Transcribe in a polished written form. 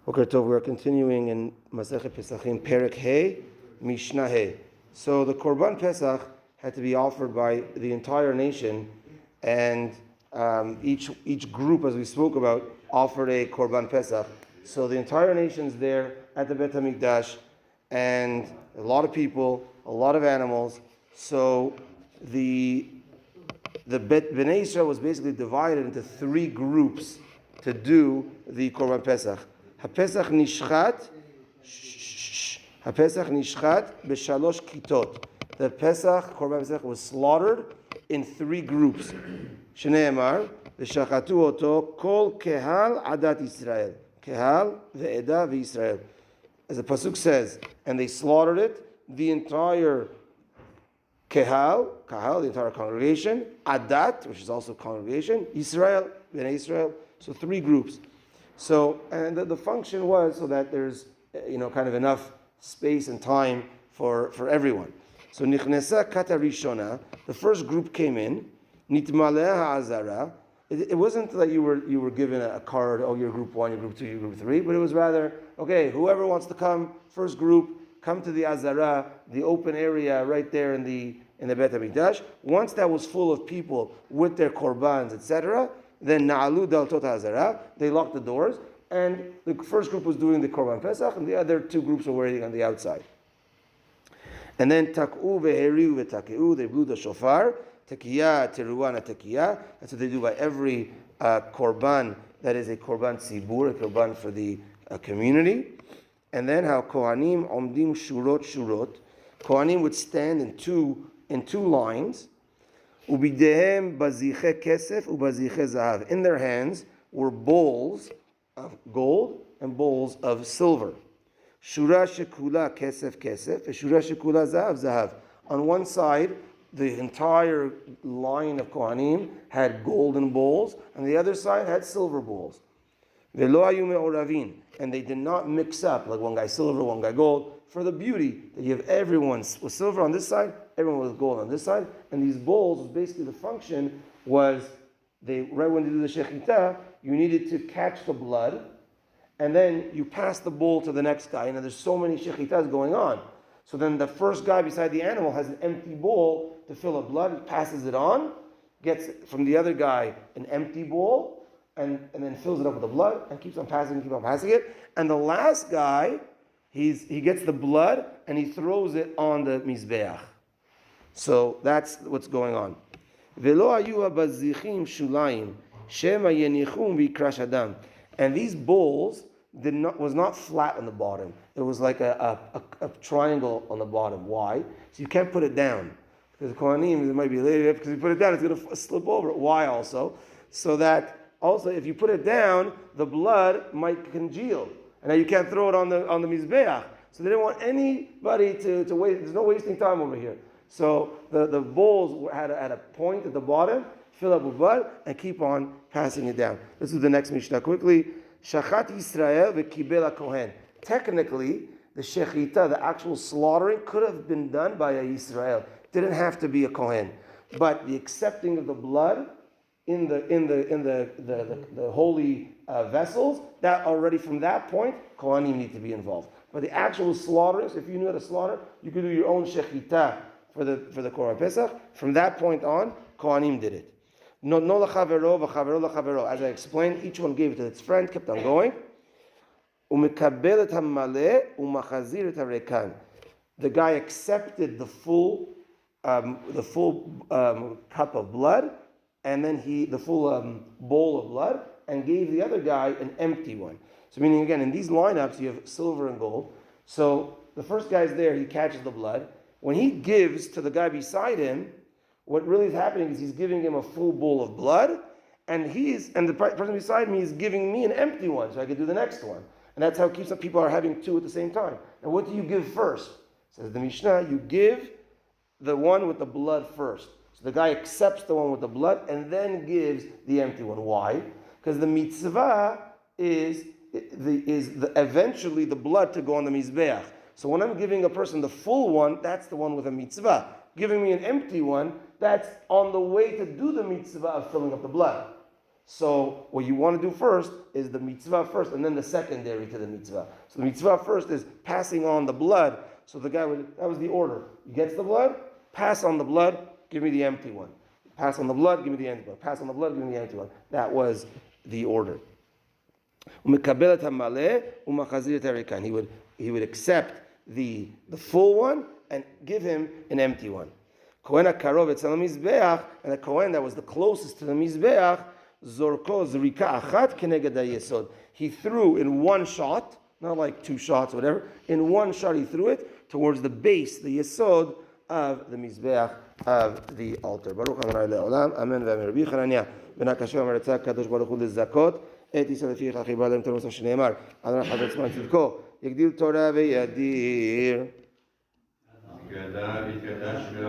Okay, so we're continuing in Masechet Pesachim, Perek Mishna. So the Korban Pesach had to be offered by the entire nation, and each group, as we spoke about, offered a Korban Pesach. So the entire nation's there at the Bet HaMikdash, and a lot of people, a lot of animals. So the Bnei Israel was basically divided into three groups to do the Korban Pesach. HaPesach nishchat b'shalosh kitot. The Pesach, Korban Pesach, was slaughtered in three groups. Shneimar v'shachatu oto kol kehal adat Yisrael. Kehal ve'eda v'Yisrael. As the pasuk says, and they slaughtered it, the entire Kahal, the entire congregation, Adat, which is also congregation, Israel, Bnei Israel, so three groups. So, and the function was so that there's, kind of enough space and time for everyone. So, Nichnesa Kata Rishona, the first group came in, Nitmaleh Ha'azara. It wasn't that you were given a card, oh, you're group 1, you're group 2, you're group 3, but it was rather, okay, whoever wants to come, first group, come to the Azara, the open area right there in the Bet HaMikdash. Once that was full of people with their korbans, etc., then Na'alu Daltot Azara, they locked the doors, and the first group was doing the Korban Pesach, and the other two groups were waiting on the outside. And then Tak'u ve'heriu ve'tak'u, they blew the shofar, Tekiyah, Teruana Tekiyah, that's what they do by every Korban that is a Korban Tzibur, a Korban for the community. And then how Kohanim omdim shurot. Kohanim would stand in two lines. Ubidehem baziche kesef ubaziche zahav. In their hands were bowls of gold and bowls of silver. Shura shekula kesef kesef, shura shekula zahav zahav. On one side, the entire line of Kohanim had golden bowls, and the other side had silver bowls. Velo hayu me'oravin, and they did not mix up like one guy silver, one guy gold, for the beauty that you have everyone with silver on this side, everyone with gold on this side, and these bowls was basically the function was right when they do the shechita, you needed to catch the blood, and then you pass the bowl to the next guy, and there's so many shechitas going on. So then the first guy beside the animal has an empty bowl to fill up blood, he passes it on, gets from the other guy an empty bowl, and then fills it up with the blood, and keeps on passing it. And the last guy, he gets the blood, and he throws it on the Mizbeach. So that's what's going on. Velo hayu bazichim shulayim, shema yenichum v'yikrash adam. And these bowls was not flat on the bottom. It was like a triangle on the bottom. Why? So you can't put it down. Because the Kohanim, it might be later, because if you put it down, it's going to slip over. Why also? So that also, if you put it down, the blood might congeal. And now you can't throw it on the Mizbeach. So they didn't want anybody to waste, there's no wasting time over here. So the bowls had a point at the bottom, fill up with blood, and keep on passing it down. Let's do the next Mishnah quickly. Shachat Yisrael v'kibel Kohen. Technically, the shechita, the actual slaughtering, could have been done by a Yisrael. Didn't have to be a Kohen. But the accepting of the blood in the holy vessels, that already from that point, Kohanim need to be involved. But the actual slaughtering, so if you knew how to slaughter, you could do your own shechita for the Korban Pesach. From that point on, Kohanim did it. No lachavero v'chavero lachavero. As I explained, each one gave it to its friend, kept on going. Umekabel et hamaleh umachazir et harekan. The guy accepted the full cup of blood, and then the full bowl of blood, and gave the other guy an empty one. So meaning again, in these lineups, you have silver and gold. So the first guy's there, he catches the blood. When he gives to the guy beside him, what really is happening is he's giving him a full bowl of blood, and the person beside me is giving me an empty one, so I can do the next one. And that's how it keeps up. People are having two at the same time. And what do you give first? Says the Mishnah, you give the one with the blood first. So the guy accepts the one with the blood and then gives the empty one. Why? Because the mitzvah is eventually the blood to go on the mizbeach. So when I'm giving a person the full one, that's the one with a mitzvah. Giving me an empty one, that's on the way to do the mitzvah of filling up the blood. So what you want to do first is the mitzvah first, and then the secondary to the mitzvah. So the mitzvah first is passing on the blood. So the guy that was the order. He gets the blood, pass on the blood, give me the empty one. Pass on the blood, give me the empty one. Pass on the blood, give me the empty one. That was the order. He would accept the full one and give him an empty one. Kohen HaKarov etzel HaMizbeach, and the Kohen that was the closest to the Mizbeach, Zorko Zrika Achat Keneged HaYesod. He threw in one shot, not like two shots or whatever, in one shot he threw it towards the base, the Yesod of the Mizbeach of the altar. Baruch Adonai Le'olam, Amen v'Amen. Rabbi Chananya ben HaKasher Amar Tzak Kadosh Baruch Hu Lezakot את ישראל לפי חיבה להם תורמוס שנאמר אדוני חפץ זמן צדקו יגדיל תורה וידיר